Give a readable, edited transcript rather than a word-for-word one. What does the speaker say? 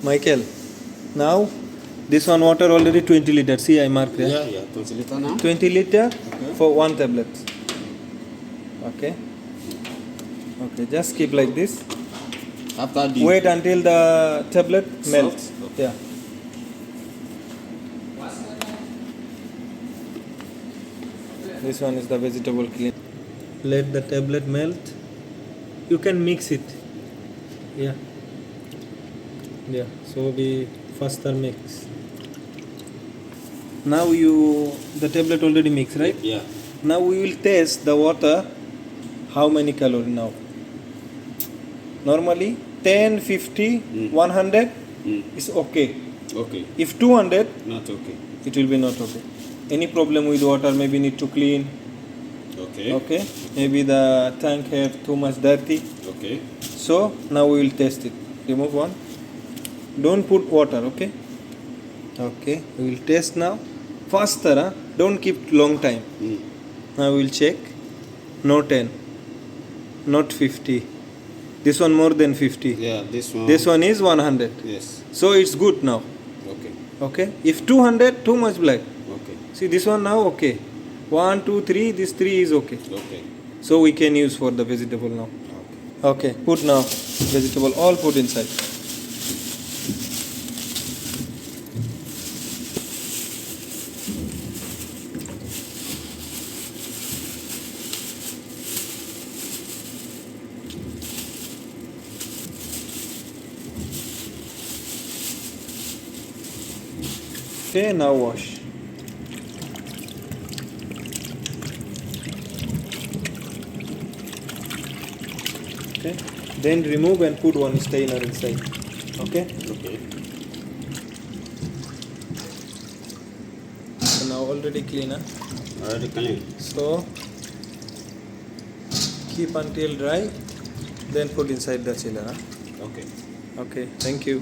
Michael, now this one water already 20 liter. See, I marked there. Yeah, 20 liter now. 20 liter Okay. for one tablet. Okay. Okay, just keep like this. After the Wait until the tablet melts. Soft? Okay. Yeah. This one is the vegetable clean. Let the tablet melt. You can mix it. Yeah. Yeah. So be faster mix. Now the tablet already mixed, right? Yeah. Now we will test the water. How many calorie now? Normally 10, 50, 100 is okay. Okay. If 200, Not okay. it will be not okay. Any problem with water, maybe need to clean. Okay. Okay. Maybe the tank have too much dirty. Okay. So now we will test it. Remove one. Don't put water, okay? Okay. We will test now. Faster, huh? Don't keep long time. Now we will check. No 10. Not 50. This one more than 50. Yeah, this one. This one is 100. Yes. So it's good now. Okay. Okay. If 200, too much black. Okay. See this one now, okay. 1, 2, 3. This 3 is okay. Okay. So we can use for the vegetable now. Okay. Okay. Put now vegetable. All put inside. Okay. Now wash. Okay. Then remove and put one strainer inside. Okay. Okay. So now already clean. Huh? Already clean. So keep until dry. Then put inside the chiller. Huh? Okay. Okay. Thank you.